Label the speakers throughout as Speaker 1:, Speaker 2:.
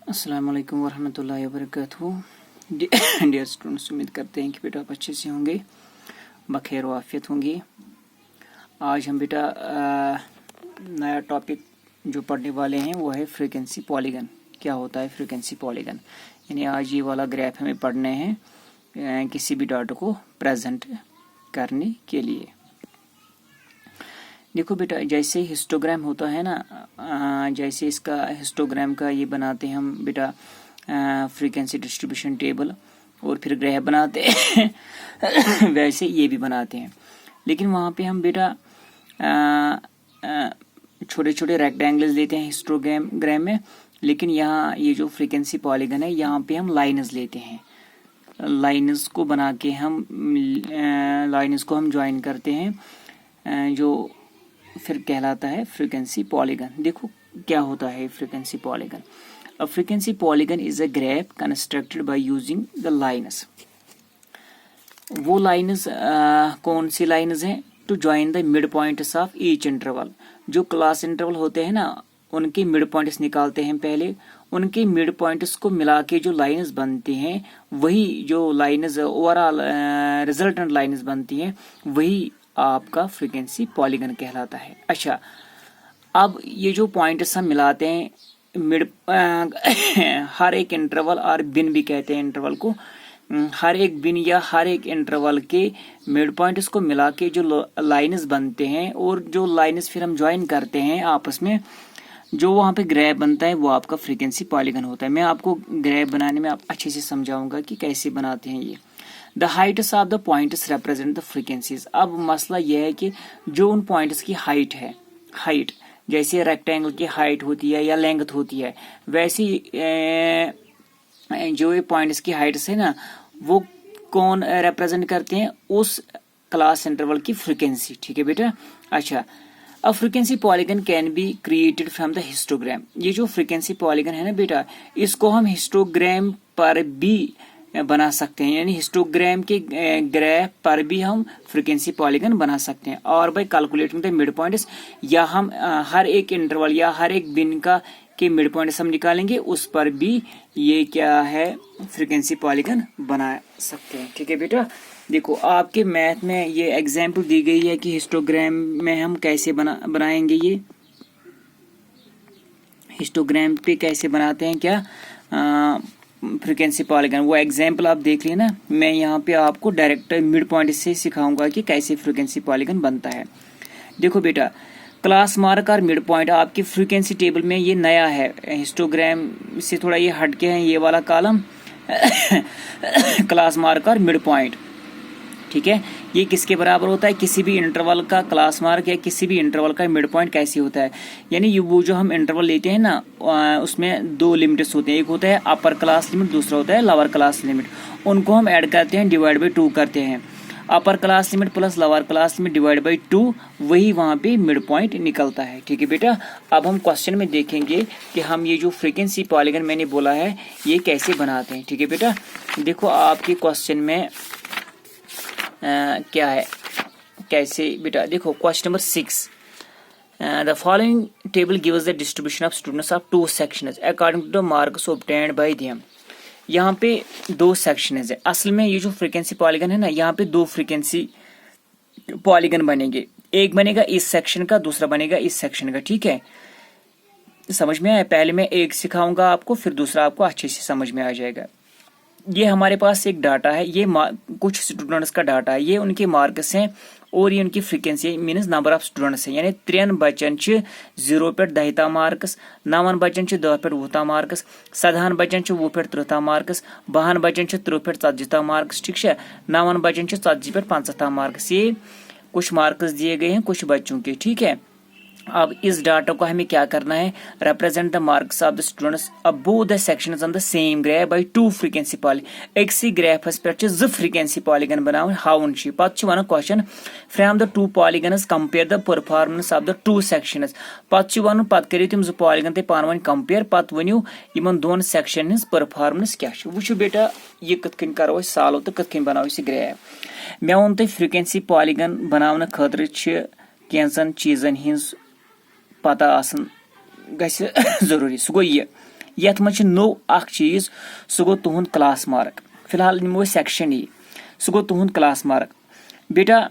Speaker 1: अस्सलाम वालेकुम वरहमतुल्लाहि वबरकातुहू। डियर स्टूडेंट्स, उम्मीद करते हैं कि बेटा आप अच्छे से होंगे, बखैर वाफियत होंगे। आज हम बेटा नया टॉपिक जो पढ़ने वाले हैं वो है फ्रीक्वेंसी पॉलीगन। क्या होता है फ्रीक्वेंसी पॉलीगन? यानी आज ये वाला ग्राफ हमें पढ़ने हैं किसी भी डाटा को प्रेजेंट करने के लिए। देखो बेटा, जैसे हिस्टोग्राम होता है ना, जैसे इसका हिस्टोग्राम का ये बनाते हैं हम बेटा फ्रीक्वेंसी डिस्ट्रीब्यूशन टेबल और फिर ग्राफ बनाते हैं वैसे ये भी बनाते हैं। लेकिन वहाँ पे हम बेटा छोटे छोटे रेक्टेंगल्स लेते हैं हिस्टोग्राम में, लेकिन यहाँ ये जो फ्रीक्वेंसी पॉलीगन है यहाँ पे हम लाइन्स लेते हैं। लाइन्स को बना के हम लाइन्स को हम ज्वाइन करते हैं जो फिर कहलाता है फ्रीक्वेंसी पॉलीगन। देखो क्या होता है frequency polygon. A frequency polygon is a graph constructed by using the lines. वो लाइन्स कौन सी लाइन्स हैं? To join the mid points of each interval. जो क्लास इंटरवल होते हैं ना, उनके मिड पॉइंट्स निकालते हैं पहले। उनके मिड पॉइंट्स को मिला के जो लाइन्स बनती हैं, वही जो लाइन्स ओवरऑल रिजल्टेंट लाइन्स बनती हैं, वही आपका फ्रीक्वेंसी पॉलीगन कहलाता है। अच्छा, अब ये जो पॉइंट्स हम मिलाते हैं मिड हर एक इंटरवल और बिन भी कहते हैं इंटरवल को, हर एक बिन या हर एक इंटरवल के मिड पॉइंट्स को मिला के जो लाइन्स बनते हैं और जो लाइन्स फिर हम ज्वाइन करते हैं आपस में, जो वहाँ पे ग्राफ बनता है वो आपका फ्रीक्वेंसी पॉलीगन होता है। मैं आपको ग्राफ बनाने में आप अच्छे से समझाऊंगा कि कैसे बनाते हैं ये। The Heights of the points represent the frequencies. अब मसला यह है कि जो उन पॉइंट्स की हाइट है, हाइट जैसे रेक्टेंगल की हाइट होती है या लेंथ होती है, वैसी जो ये पॉइंट्स की हाइट्स है ना, वो कौन रिप्रेजेंट करते हैं? उस क्लास इंटरवल की फ्रीक्वेंसी। ठीक है बेटा। अच्छा, अब frequency polygon can be created from the histogram. ये जो फ्रीक्वेंसी पॉलीगन है ना बेटा, इसको हम हिस्टोग्राम पर भी बना सकते हैं, यानी हिस्टोग्राम के ग्राफ पर भी हम फ्रीक्वेंसी पॉलीगन बना सकते हैं। और bye calculating the mid points, या हम हर एक इंटरवल या हर एक बिन का के मिड पॉइंट्स हम निकालेंगे, उस पर भी ये क्या है फ्रीक्वेंसी पॉलीगन बना सकते हैं। ठीक है बेटा। देखो आपके मैथ में ये एग्जाम्पल दी गई है कि हिस्टोग्राम में हम कैसे बनाएंगे। ये हिस्टोग्राम पे कैसे बनाते हैं क्या फ्रीक्वेंसी पॉलीगन, वो एग्जाम्पल आप देख लिए ना। मैं यहाँ पे आपको डायरेक्ट मिड पॉइंट से सिखाऊंगा कि कैसे फ्रीक्वेंसी पॉलीगन बनता है। देखो बेटा, क्लास मार्क और मिड पॉइंट आपकी फ्रीक्वेंसी टेबल में ये नया है, हिस्टोग्राम से थोड़ा ये हटके हैं ये वाला कॉलम क्लास मार्क और मिड पॉइंट। ठीक है, ये किसके बराबर होता है? किसी भी इंटरवल का क्लास मार्क या किसी भी इंटरवल का मिड पॉइंट कैसे होता है? यानी ये वो जो हम इंटरवल लेते हैं ना, उसमें दो लिमिट्स होते हैं। एक होता है अपर क्लास लिमिट, दूसरा होता है लोअर क्लास लिमिट। उनको हम ऐड करते हैं, डिवाइड बाई 2 करते हैं। Upper class limit plus lower class limit divide by 2, वही वहाँ पे मिड पॉइंट निकलता है। ठीक है बेटा। अब हम क्वेश्चन में देखेंगे कि हम ये जो फ्रीक्वेंसी पॉलीगन मैंने बोला है ये कैसे बनाते हैं। ठीक है बेटा। देखो आपके क्वेश्चन में क्या है कैसे बेटा। देखो question number 6, the following table gives the distribution of students of 2 sections according to the marks obtained by them. यहाँ पे 2 सेक्शंस है। असल में ये जो फ्रीक्वेंसी पॉलीगन है ना, यहाँ पे 2 फ्रीक्वेंसी पॉलीगन बनेंगे। एक बनेगा इस सेक्शन का, दूसरा बनेगा इस सेक्शन का। ठीक है, समझ में आया? पहले मैं एक सिखाऊंगा आपको, फिर दूसरा आपको अच्छे से समझ में आ जाएगा। ये हमारे पास एक डाटा है, ये कुछ स्टूडेंट्स का डाटा है, ये उनके मार्क्स हैं और ये उनकी फ्रीक्वेंसी मीनस नंबर ऑफ स्टूडेंट्स हैं। यानी 3 बच्चन 0 पे 10 मार्क्स, 9 बच्चन 10 पे 20 मार्क्स, 7 बच्चन 20 पे 30 मार्क्स, 12 बच्चन 30 पे 40 मार्क्स। ठीक है, 9 बच्चन 40 पे 50 मार्क्स। ये कुछ मार्क्स दिए गए हैं कुछ बच्चों के। ठीक है, अब इस डाटा को हमें क्या करना है? Represent the marks of the students above the sections on the same graph by 2 frequency polygon. एक सी ग्राफस पे 2 फ्रीक्वेंसी पॉलीगन बनाओ। How she put one question from the 2 polygons compare the performance of the 2 sections. पत वन पत करियो तुम 2 polygon ते पान वन कंपेयर, पत वनियो यमन 2 सेक्शन हज परफॉर्मेंस क्या छ। वुचो बेटा ये कतकन करो सॉल्व तो कतकन बनाओ इस ग्राफ। मैं वन तक फ्रीक्वेंसी पॉलीगन बनाने खतर छ कैंसन चीजन हिंस पता आसन गस जरूरी। सह गो यथ मज नो अख चीज सह गो तुहद क्लास मार्क। फिलहाल निमो सेक्शन ई सह गो तुहद क्लास मार्क। बेटा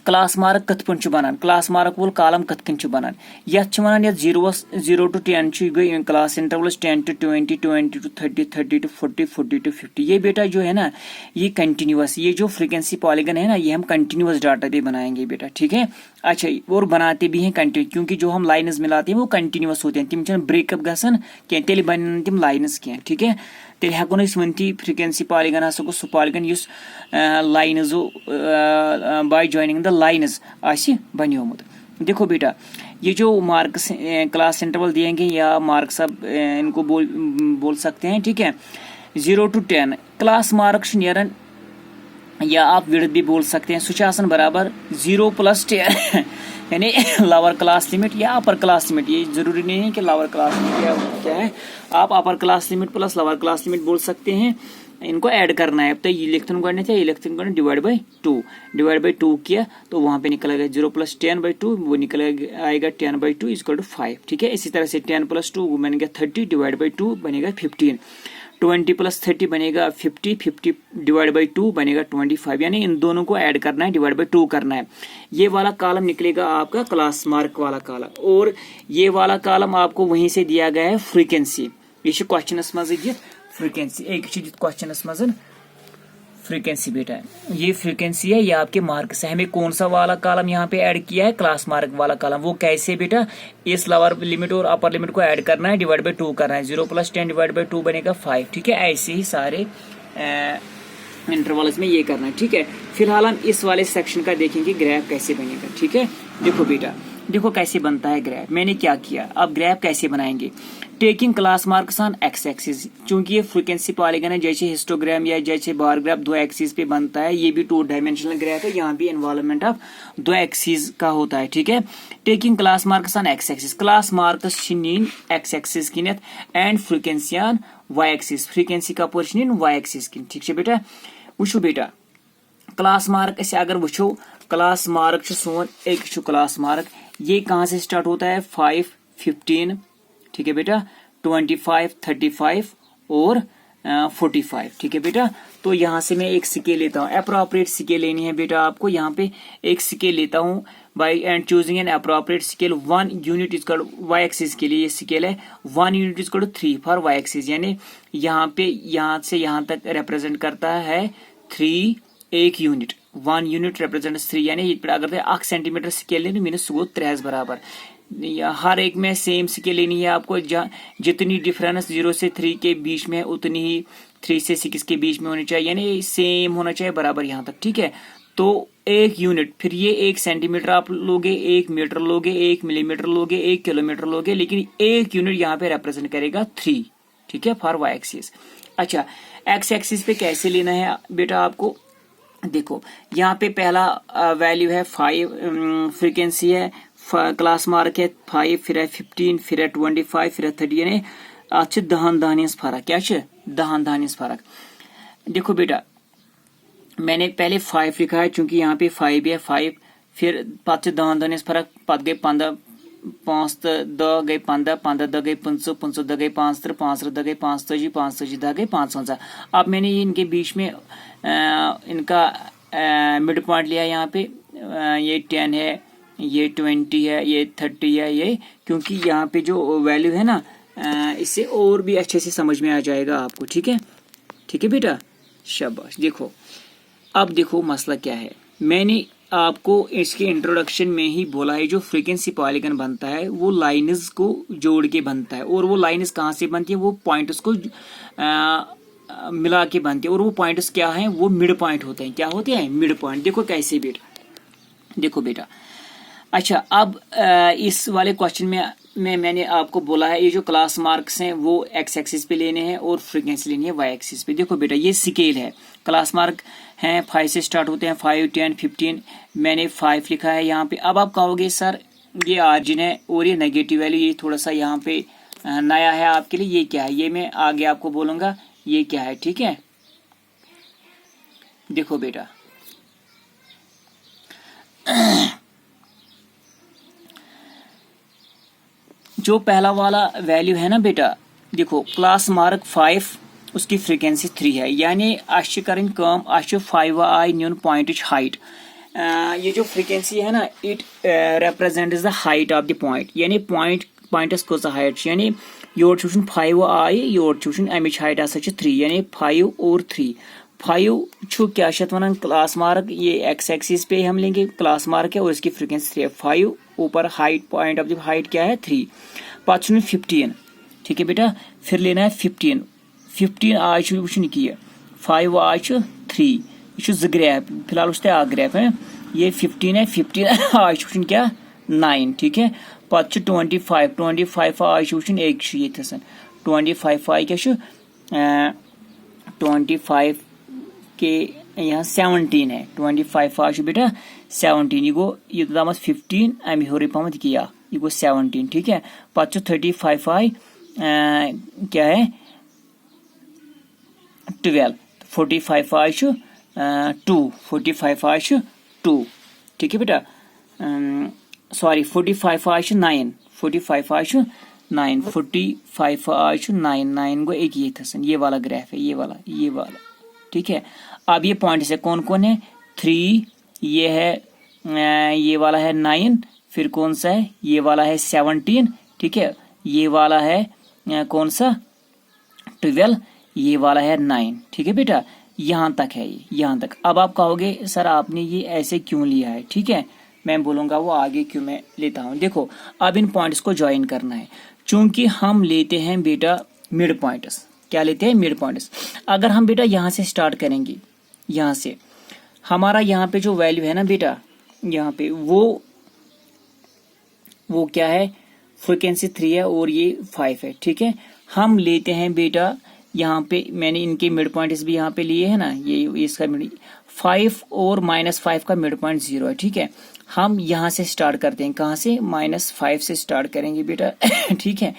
Speaker 1: क्लास मार्क कथ पे बनान, क्लास मार्क वोल कॉलम कथ कन बनान, यथ वनान 0 to 10 गई class intervals 10 to 20, 20 to 30, 30 to 40, 40 to 50। ये बेटा जो है ना ये कंटिन्यूअस, ये जो फ्रीक्वेंसी पॉलीगन है ना ये हम कंटिन्यूअस डाटा पे बनाएंगे बेटा, ठीक है। अच्छा और बनाते भी हैं कंटिन्यू, क्योंकि जो हम लाइन्स मिलाते हैं वो कंटिन्यूअस होते हैं, तिम छन ब्रेकअप गसन कह तेल बन तिम लाइन्स कह, ठीक है। तेल हेको वनती फ्रीक्वेंसी पॉलीगन हसा गो सह पॉलीगन युस लाइन्सो बाय जॉइनिंग द लाइन्स आसि बनियोमुत। देखो बेटा ये जो मार्क्स क्लास इंटरवल दिएंगे या मार्क्स अब इनको बोल सकते हैं, ठीक है। 0 to 10 क्लास मार्क्स नेरन, या आप विड्थ भी बोल सकते हैं, सुचासन बराबर 0 plus 10 यानी लोअर क्लास लिमिट या अपर क्लास लिमिट। ये जरूरी नहीं है कि लोअर क्लास लिमिट क्या है, आप upper class limit plus lower class limit बोल सकते हैं। इनको ऐड करना है, अब तो ये लिखते थे, ये लिखते डिवाइड बाई 2 किया तो वहां पे निकलेगा 0 plus 10/2, वो निकलेगा आएगा 10/2 = 5, ठीक है। इसी तरह से 10 plus 2 बनेगा 30 डिवाइड बाई 2 बनेगा 15, 20 plus 30 बनेगा 50, 50 डिवाइड बाई 2 बनेगा 25, यानी इन दोनों को ऐड करना है, डिवाइड बाई 2 करना है। ये वाला कॉलम निकलेगा आपका क्लास मार्क वाला कॉलम, और ये वाला कॉलम आपको वहीं से दिया गया है फ्रीक्वेंसी। ये क्वेश्चनस मज फ्रीक्वेंसी, एक क्वेश्चनस मज फ्रीक्वेंसी बेटा ये फ्रीक्वेंसी है, ये आपके मार्क्स है। हमें कौन सा वाला कॉलम यहाँ पे ऐड किया है, क्लास मार्क वाला कॉलम। वो कैसे बेटा, इस लोअर लिमिट और अपर लिमिट को ऐड करना है, डिवाइड बाई 2 करना है। 0 plus 10 डिवाइड बाई 2 बनेगा 5, ठीक है। ऐसे ही सारे इंटरवल्स में ये करना है, ठीक है। फिलहाल हम इस वाले सेक्शन का देखेंगे ग्राफ कैसे बनेगा, ठीक है। देखो बेटा देखो कैसे बनता है ग्राफ। मैंने क्या किया, अब ग्राफ कैसे बनाएंगे, taking class marks on X axis. चूंकि ये फ्रीक्वेंसी पॉलीगन है, जैसे हिस्टोग्राम या जैसे बार ग्राफ 2 एक्सिस पे बनता है, ये भी 2 डायमेंशनल ग्राफ है, यहाँ भी इन्वॉल्वमेंट ऑफ 2 एक्सिस का होता है, ठीक है। Taking class marks on X axis, class marks नीन एक्स एक्सिस किन and frequency on Y axis, frequency का पोर्शन वाई एक्सिस किन, ठीक है बेटा। वुचो बेटा क्लास मार्क ऐसे अगर वुचो, क्लास मार्क सोन एक क्लास मार्क, ये कहाँ से स्टार्ट होता है, 5, 15, ठीक है बेटा, 25, 35 और 45, ठीक है बेटा। तो यहाँ से मैं एक स्केल लेता हूँ, अप्रोप्रिएट स्केल लेनी है बेटा आपको। यहाँ पे एक स्केल लेता हूँ by and choosing an appropriate scale. 1 unit equal Y axis के लिए ये स्केल है, 1 unit equal 3 for Y axis, यानी यहाँ पे यहाँ से यहाँ तक रिप्रेजेंट करता है 3 एक यूनिट। 1 यूनिट रिप्रेजेंट्स 3, यानी अगर 1 सेंटीमीटर स्केल लेनी मीनस वो 3 बराबर। हर एक में सेम स्केल लेनी है आपको, जितनी डिफरेंस 0 से 3 के बीच में उतनी ही 3 से 6 के बीच में होनी चाहिए, यानी सेम होना चाहिए बराबर यहाँ तक, ठीक है। तो 1 यूनिट, फिर ये 1 सेंटीमीटर आप लोगे, 1 मीटर लोगे, 1 मिलीमीटर लोगे, 1 किलोमीटर लोगे, लेकिन 1 यूनिट यहाँ पे रिप्रेजेंट करेगा 3, ठीक है, फॉर वाई एक्सिस। अच्छा एक्स एक्सिस पे कैसे लेना है बेटा आपको, देखो यहाँ पे पहला वैल्यू है 5, फ्रीक्वेंसी है, क्लास मार्क है 5, फिर है 15, फिर है 25, फिर है 30, यानी आज 10 फर्क, क्या 10 फर्क। देखो बेटा मैंने पहले 5 लिखा है, चूंकि यहाँ पे 5 है, 5 फिर 10 फर्क, 5 गए 15, 5 10 गए 15, 15 10 गए 50, 50 10 गए 5, 5 10 गए 5, 5 10 गए 5। अब मैंने ये इनके बीच में इनका मिड पॉइंट लिया, यहाँ पे ये 10 है, ये 20 है, ये 30 है, ये क्योंकि यहाँ पे जो वैल्यू है ना इससे और भी अच्छे से समझ में आ जाएगा आपको, ठीक है, ठीक है बेटा, शाबाश। देखो अब देखो मसला क्या है, मैंने आपको इसके इंट्रोडक्शन में ही बोला है, जो फ्रीक्वेंसी पॉलीगन बनता है वो लाइन्स को जोड़ के बनता है, और वो लाइन्स कहाँ से बनती है, वो पॉइंट्स को मिला के बनती है, और वो पॉइंट्स क्या हैं, वो मिड पॉइंट होते हैं। क्या होते हैं, मिड पॉइंट। देखो कैसे बेटा, देखो बेटा अच्छा अब इस वाले क्वेश्चन में मैंने आपको बोला है ये जो क्लास मार्क्स हैं वो एक्स एक्सिस पे लेने हैं और फ्रीक्वेंसी लेनी है वाई एक्सिस पे। देखो बेटा ये स्केल है, क्लास मार्क हैं 5 से स्टार्ट होते हैं, 5, 10, 15, मैंने 5 लिखा है यहाँ पे। अब आप कहोगे सर ये ऑरिजिन है और ये नेगेटिव वैल्यू, ये थोड़ा सा यहाँ पे नया है आपके लिए, ये क्या है, ये मैं आगे आपको बोलूंगा ये क्या है, ठीक है। देखो बेटा जो पहला वाला वैल्यू है ना बेटा, देखो क्लास मार्क 5 उसकी फ्रीक्वेंसी 3 है, यानी अश करें कम, अश 5 आई नुन पॉइंट हाइट। ये जो फ्रीक्वेंसी है ना, it represents the height of the point, यानी पॉइंटस कस हाइट, यानी योर 5 आई, योर अमिच हाइट हसा 3, यानी 5 और 3। 5 क्या वन क्लास मार्क, ये एक्स एक्सिस पे हम लेंगे क्लास मार्क है और इसकी फ्रीक्वेंसी 3 है। 5 ऊपर height, point of the height क्या है 3। पत 15, ठीक है बेटा, फिर लेना है 15 आज वो किया 5 आज 3, यह 2 ग्रैफ, फिलहाल उस ग्रैफ है, ये 15 है, 15 आज वो क्या 9, ठीक है। पत 25 आज वो एक ये 25 आई क्या 25 के यहाँ 17 है, 25 आज बेटा 17, यह गो ये दामत 15 अमी हर पम किया, यह गो 17, ठीक है। पत 35 आई क्या है 12, 45 आज 2, 45 आज 2, ठीक है बेटा, सॉरी 45 आज 9, 45 आज 9, 45 आज 9 गो एक ये वाला ग्राफ है, ये वाला, ठीक है। अब ये पॉइंट से कौन कौन है 3, ये है ये वाला है 9, फिर कौन सा है ये वाला है 17, ठीक है, ये वाला है कौन सा 12, ये वाला है 9, ठीक है बेटा, यहाँ तक है, ये यहाँ तक। अब आप कहोगे सर आपने ये ऐसे क्यों लिया है, ठीक है, मैं बोलूंगा वो आगे क्यों मैं लेता हूँ। देखो अब इन पॉइंट्स को ज्वाइन करना है, चूंकि हम लेते हैं बेटा मिड पॉइंट्स, क्या लेते हैं मिड पॉइंट्स। अगर हम बेटा यहाँ से स्टार्ट करेंगे, यहाँ से हमारा यहाँ पे जो वैल्यू है ना बेटा, यहाँ पे वो क्या है फ्रीक्वेंसी 3 है और ये 5 है, ठीक है। हम लेते हैं बेटा यहाँ पे, मैंने इनके मिड पॉइंट्स भी यहाँ पे लिए है ना, ये इसका 5 और -5 का मिड पॉइंट 0 है, ठीक है। हम यहाँ से स्टार्ट करते हैं, कहाँ से -5 से स्टार्ट करेंगे बेटा ठीक है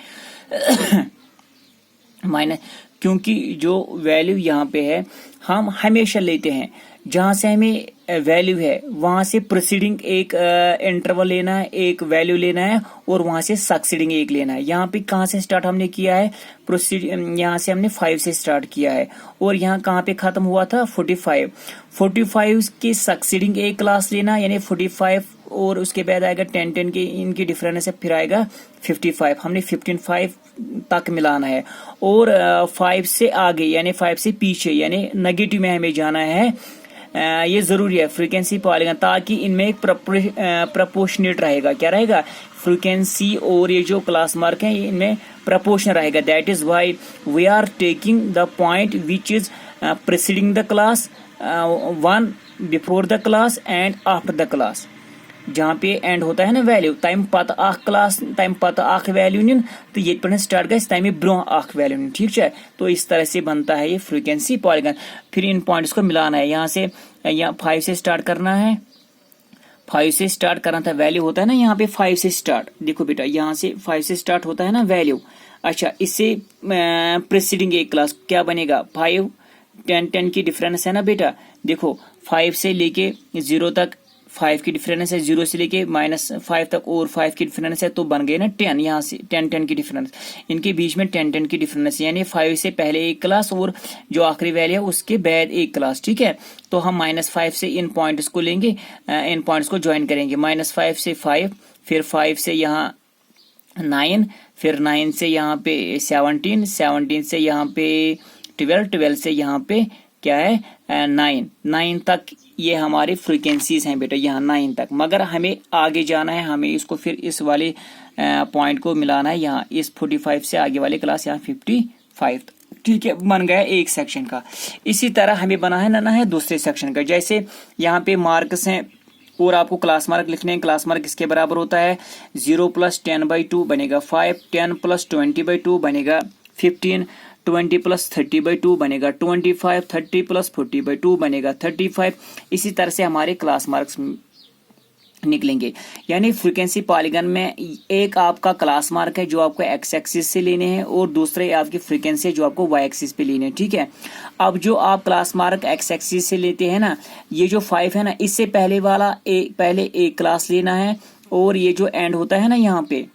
Speaker 1: क्योंकि जो वैल्यू यहाँ पे है हम हमेशा लेते हैं जहां से हमें वैल्यू है वहां से प्रोसीडिंग एक इंटरवल लेना है, एक वैल्यू लेना है और वहां से सक्सीडिंग एक लेना है। यहाँ पे कहाँ से स्टार्ट हमने किया है, प्रोसीड यहाँ से हमने 5 से स्टार्ट किया है और यहाँ कहाँ पे खत्म हुआ था 45 के सक्सीडिंग एक क्लास लेना, यानी 45 और उसके बाद आएगा 10 के इनकी डिफरेंस है, फिर आएगा 55, हमने 15 तक मिलाना है और 5 से आगे यानी 5 से पीछे यानी नेगेटिव में हमें जाना है। ये जरूरी है फ्रीक्वेंसी पॉलीगन, ताकि इनमें एक प्रपोर्शनेट रहेगा, क्या रहेगा फ्रीक्वेंसी और ये जो क्लास मार्क है इनमें प्रपोर्शन रहेगा। That is why we are taking the point which is preceding the class, one before the class and after the class, जहाँ पे एंड होता है ना वैल्यू तम पत क्लास तम पत वैल्यू निन तो ये पे स्टार्ट गई तमें ब्रोह वैल्यू निन, ठीक है। तो इस तरह से बनता है ये फ्रीक्वेंसी पॉलीगन। फिर इन पॉइंट्स को मिलाना है, यहाँ से यहाँ 5 से स्टार्ट करना है, 5 से स्टार्ट करना था, वैल्यू होता है ना यहाँ पे 5 से स्टार्ट, देखो बेटा यहाँ से 5 से स्टार्ट होता है ना वैल्यू। अच्छा इससे प्रीसीडिंग एक क्लास क्या बनेगा 5 10 की डिफरेंस है ना बेटा, देखो 5 से लेके 0 तक 5 की डिफरेंस है, 0 से लेके -5 तक और 5 की डिफरेंस है, तो बन गए ना 10, यहाँ से 10 की डिफरेंस, इनके बीच में 10 की डिफरेंस यानी 5 से पहले एक क्लास और जो आखिरी वैल्यू है उसके बाद एक क्लास, ठीक है। तो हम -5 से इन पॉइंट्स को लेंगे, इन पॉइंट्स को ज्वाइन करेंगे, -5 से 5, फिर 5 से यहाँ 9, फिर 9 से यहाँ पे 17 से यहाँ पे 12 से यहाँ पे क्या है 9 तक ये हमारी फ्रीक्वेंसीज हैं बेटा, यहाँ 9 तक। मगर हमें आगे जाना है, हमें इसको फिर इस वाले पॉइंट को मिलाना है यहाँ इस 45 से आगे वाले क्लास यहाँ 55, ठीक है, बन गया एक सेक्शन का। इसी तरह हमें बनाना है दूसरे सेक्शन का, जैसे यहाँ पे मार्क्स हैं और आपको क्लास मार्क लिखने हैं। क्लास मार्क इसके बराबर होता है 0 + 10/2 बनेगा 5, 10 + 20/2 बनेगा 15, 20 + 30/2 बनेगा 25, 30 + 40/2 बनेगा 35। इसी तरह से हमारे क्लास मार्क्स निकलेंगे। यानी फ्रीक्वेंसी पॉलीगन में एक आपका क्लास मार्क है जो आपको एक्स एक्सिस से लेने हैं और दूसरे आपकी फ्रीक्वेंसी है जो आपको वाई एक्सिस पे लेने हैं, ठीक है। अब जो आप क्लास मार्क एक्स एक्सिस से लेते हैं ना, ये जो 5 है ना, इससे पहले वाला पहले एक क्लास लेना है और ये जो एंड होता है ना यहाँ पे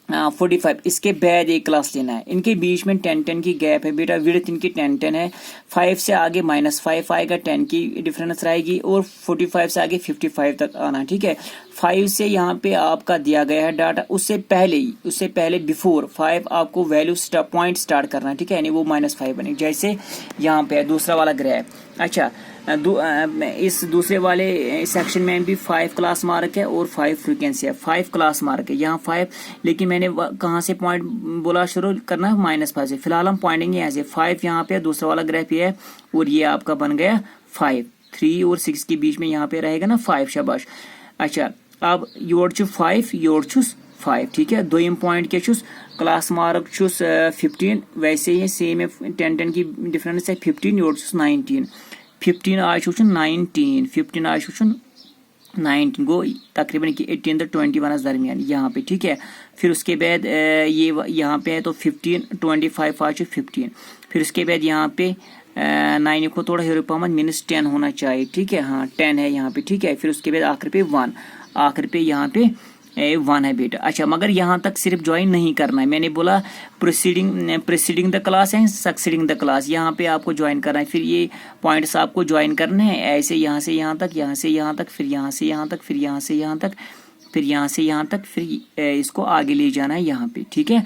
Speaker 1: 45 इसके बाद एक क्लास लेना है। इनके बीच में 10 की गैप है बेटा, विड्थ इनकी 10 है। 5 से आगे -5 आएगा, 10 की डिफरेंस रहेगी, और 45 से आगे 55 तक आना, ठीक है। 5 से यहाँ पे आपका दिया गया है डाटा, उससे पहले बिफोर 5 आपको वैल्यू पॉइंट स्टार्ट करना है, ठीक है, यानी वो -5 बनेगी। जैसे यहाँ पे दूसरा वाला ग्राफ। अच्छा, इस दूसरे वाले सेक्शन में भी 5 क्लास मार्क है और 5 फ्रीक्वेंसी है। 5 क्लास मार्क है यहाँ 5, लेकिन मैंने कहाँ से पॉइंट बोला शुरू करना है, -5 से। फिलहाल हम पॉइंटिंग यहाँ से 5 यहाँ पे, दूसरा वाला ग्राफ ये है, और ये आपका बन गया 5। 3 और 6 के बीच में यहाँ पे रहेगा ना 5, शाबाश। अच्छा, अब योर छु 5, योर छुस 5, ठीक है। दोयम पॉइंट क्या छुस, क्लास मार्क छुस 15, वैसे ही सेम है, 10 की डिफरेंस है। 15 योर छुस 19, 15 आज वुचन 19, 15 आज वुचन 19 गो तकरीबन 18 to 21 दरमियान यहाँ पे, ठीक है। फिर उसके बाद ये यहाँ पे है तो 15 25 आज 15। फिर उसके बाद यहाँ पे 9 को थोड़ा हेरो पामत -10 होना चाहिए, ठीक है। हाँ 10 है यहाँ पे, ठीक है। फिर उसके बाद आखिर पे 1, आखिर पे यहाँ पे 1 है बेटा। अच्छा, मगर यहाँ तक सिर्फ ज्वाइन नहीं करना है, मैंने बोला प्रीसीडिंग द क्लास है सक्सीडिंग द क्लास, यहाँ पे आपको ज्वाइन करना है। फिर ये पॉइंट्स आपको ज्वाइन करने हैं ऐसे, यहाँ से यहाँ तक, यहाँ से यहाँ तक, फिर यहाँ से यहाँ तक, फिर यहाँ से यहाँ तक, फिर यहाँ से यहाँ तक, फिर इसको आगे ले जाना है यहाँ पे, ठीक है।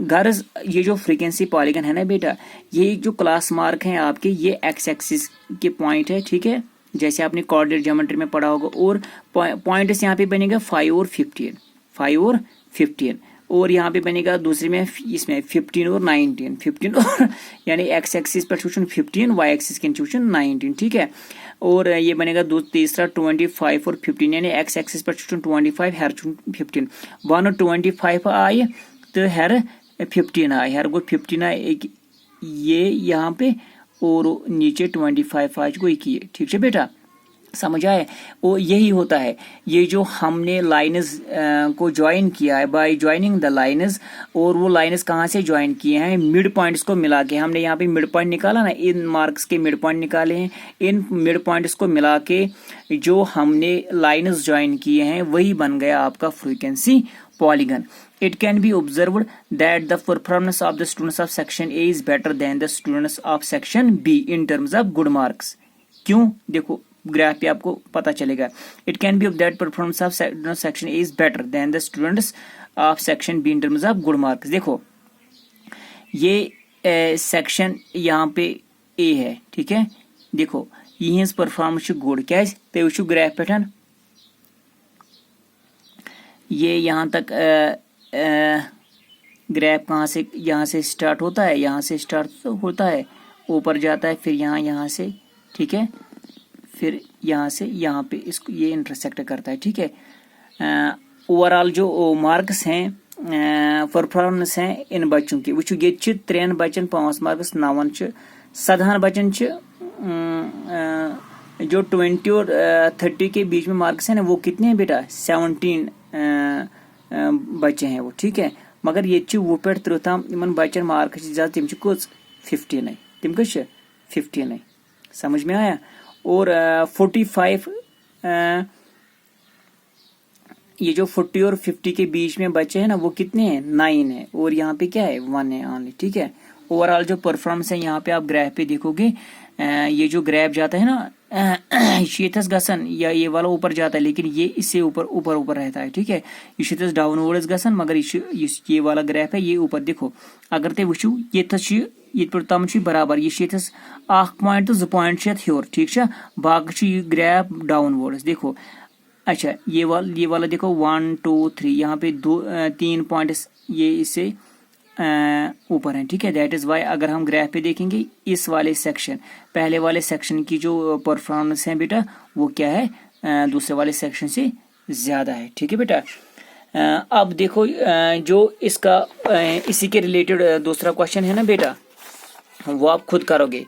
Speaker 1: गर्ज ये जो फ्रीक्वेंसी पॉलीगन है ना बेटा, ये जो क्लास मार्क हैं आपके, ये एक्स एक्सिस के पॉइंट है, ठीक है, जैसे आपने कोऑर्डिनेट ज्योमेट्री में पढ़ा होगा। और पॉइंट्स यहाँ पे बनेगा 5 और 15, 5 और 15, और यहाँ पे बनेगा दूसरे में इसमें 15 और 19, 15 और यानी एक्स एक्सिस पर 15, वाई एक्सिस के 19, ठीक है। और ये बनेगा तीसरा 25 और 15, यानी एक्स एक्सिस पर 25 हर 15, 1 और 25 आए तो हर 15 आए, हर को 15 आए, ये यहाँ पे, और नीचे 25 आज को एक ही है, ठीक है बेटा, समझ आए। वो यही होता है, ये जो हमने लाइन्स को ज्वाइन किया है बाय ज्वाइनिंग द लाइन्स, और वो लाइन्स कहाँ से ज्वाइन किए हैं, मिड पॉइंट्स को मिला के। हमने यहाँ पे मिड पॉइंट निकाला ना, इन मार्क्स के मिड पॉइंट निकाले हैं, इन मिड पॉइंट्स को मिला के जो हमने लाइन्स ज्वाइन किए हैं वही बन गया आपका frequency polygon. It can be observed that the performance of the students of section A is better than the students of section B in terms of good marks. क्यों? देखो ग्राफ पे आपको पता चलेगा। It can be observed that performance of section A is better than the students of section B in terms of good marks. देखो ये section यहाँ पे A है, ठीक है। देखो यह परफॉर्मेंस गुड क्या पे वो ग्राफ पे ये यहाँ तक ग्राफ कहाँ से, यहाँ से स्टार्ट होता है, यहाँ से स्टार्ट होता है, ऊपर जाता है, फिर यहाँ से, ठीक है, फिर यहाँ से यहाँ पे इसको ये इंटरसेक्ट करता है, ठीक है। ओवरऑल जो मार्क्स हैं परफॉर्मेंस हैं इन बच्चों की, वो 3 बच्चन 5 मार्क्स 9 7 बच्चन जो 20 और 30 के बीच में मार्क्स हैं ना, वो कितने हैं बेटा, 17 बच्चे हैं वो, ठीक है। मगर ये वो पे त्रुताम इन बच्चन मार्क तम 15 है, तम कह 15 है, समझ में आया। और 45 ये जो 40 और 50 के बीच में बच्चे हैं ना, वो कितने हैं, 9 है, और यहाँ पे क्या है 1 है ऑनली, ठीक है। ओवरऑल जो परफॉर्मेंस है यहाँ पे आप ग्राफ पे देखोगे, ये जो ग्राफ जाता है ना शीतस गसन, या ये वाला ऊपर जाता है, लेकिन ये इससे ऊपर रहता है, ठीक है। ये शीतस डाउनवर्ड्स गसन, मगर ये वाला ग्राफ है ये ऊपर। देखो अगर ते वुचू ये तम बराबर, ये शीतस 1 पॉइंट तो 2 पॉइंट हर, ठीक है, बाकी ये ग्राफ डाउनवर्ड्स। देखो अच्छा ये वाला देखो 1 2 3, यहाँ पे 3 पॉइंट्स ये इससे ऊपर है, ठीक है। दैट इज वाई अगर हम ग्राफ पे देखेंगे इस वाले सेक्शन, पहले वाले सेक्शन की जो परफॉर्मेंस है बेटा वो क्या है, दूसरे वाले सेक्शन से ज्यादा है, ठीक है बेटा। अब देखो जो इसका इसी के रिलेटेड दूसरा क्वेश्चन है ना बेटा, वो आप खुद करोगे,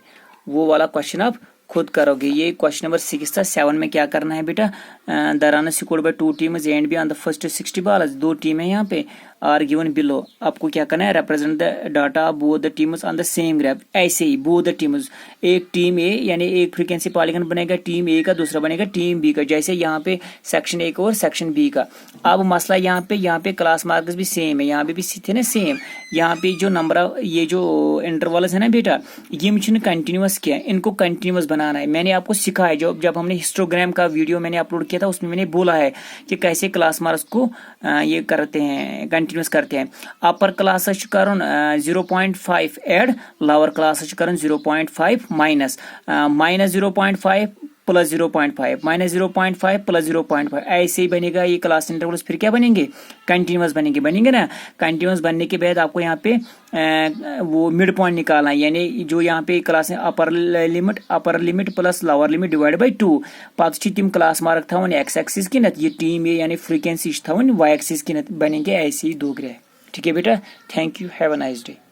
Speaker 1: वो वाला क्वेश्चन आप खुद करोगे। ये क्वेश्चन नंबर 6 था। 7 में क्या करना है बेटा, the run scored by 2 teams and be on the first 60 balls, 2 team है यहाँ पे, आर गिवन बिलो। आपको क्या करना है, represent the data both the teams on the same graph. ऐसे ही बोथ द टीम्स, एक टीम ए यानी एक फ्रीक्वेंसी पॉलीगन बनेगा टीम ए का, दूसरा बनेगा टीम बी का, जैसे यहाँ पे सेक्शन ए का और सेक्शन बी का। अब मसला यहाँ पे क्लास मार्क्स भी सेम है, यहाँ पे भी थे ना सेम। यहाँ पे जो नंबर ये जो इंटरवल्स है ना बेटा, ये मुझे कंटिन्यूस किया, इनको कंटिन्यूस बनाना है। मैंने आपको सिखाया, जब हमने हिस्टोग्राम का वीडियो मैंने अपलोड किया था उसमें मैंने बोला है कि कैसे क्लास मार्क्स को ये करते हैं, कंटिन्यूस करते हैं। अपर क्लास करन 0.5 ऐड, लोअर क्लास करन 0.5 minus, minus 0.5 plus 0.5, minus 0.5 plus 0.5, ऐसे ही बनेगा ये क्लास इंटरवल्स। फिर क्या बनेंगे, कंटिन्यूस बनेंगे ना। कंटिन्यूस बनने के बाद आपको यहाँ पे वो मिड पॉइंट निकालना है, यानी जो यहाँ पे क्लास है upper limit plus lower limit divide by 2। पत तम क्लास मार्क थवन एक्स एक्सिस की ये टीम ए यानी फ्रीक्वेंसी थवन वाई एक्सिस की बनेंगे ऐसे ही 2 ग्राफ। ठीक है बेटा, thank you, have a nice day.